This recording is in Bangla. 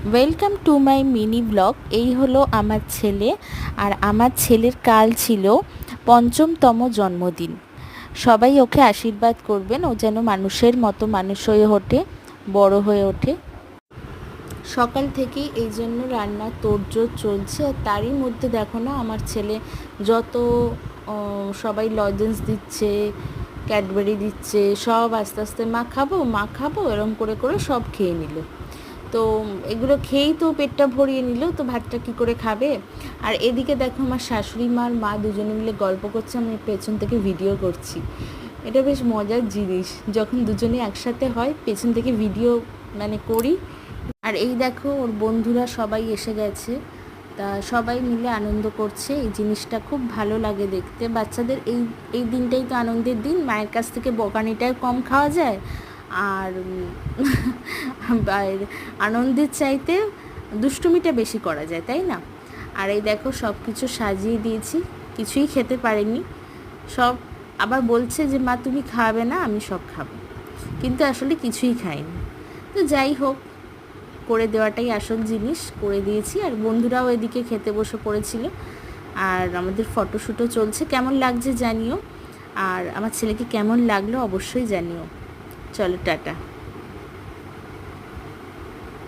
Welcome to my mini blog. এই হলো আমার ছেলে, আর আমার ছেলের কাল ছিল ৫ম জন্মদিন। সবাই ওকে আশীর্বাদ করবেন, ও যেন মানুষের মতো মানুষ হয়ে ওঠে, বড় হয়ে ওঠে। সকাল থেকেই এই জন্য রান্নার তোড়জোড় চলছে, আর তারই মধ্যে দেখো না আমার ছেলে যত সবাই লজেন্স দিচ্ছে, ক্যাডবেরি দিচ্ছে, সব আস্তে আস্তে মা খাবো এরম করে করে সব খেয়ে নিল। তো এগুলো খেয়েই তো পেটটা ভরিয়ে নিল, তো ভাতটা কী করে খাবে। আর এদিকে দেখো আমার শাশুড়ি মার মা দুজনে মিলে গল্প করছে, আমি পেছন থেকে ভিডিও করছি। এটা বেশ মজার জিনিস, যখন দুজনে একসাথে হয় পেছন থেকে ভিডিও করি। আর এই দেখো ওর বন্ধুরা সবাই এসে গেছে, তা সবাই মিলে আনন্দ করছে। এই জিনিসটা খুব ভালো লাগে দেখতে। বাচ্চাদের এই এই দিনটাই তো আনন্দের দিন, মায়ের কাছ থেকে বকানিটাও কম খাওয়া যায়, আর আনন্দের চাইতে দুষ্টুমিটা বেশি করা যায়, তাই না। আর এই দেখো সব কিছু সাজিয়ে দিয়েছি, কিছুই খেতে পারেনি সব। আবার বলছে যে মা তুমি খাবে না, আমি সব খাবো, কিন্তু আসলে কিছুই খাইনি। তো যাই হোক, করে দেওয়াটাই আসল জিনিস, করে দিয়েছি। আর বন্ধুরাও এদিকে খেতে বসে পড়েছিল, আর আমাদের ফটোশ্যুটও চলছে। কেমন লাগছে জানিও, আর আমার ছেলেকে কেমন লাগলো অবশ্যই জানিও। চলো টাটা।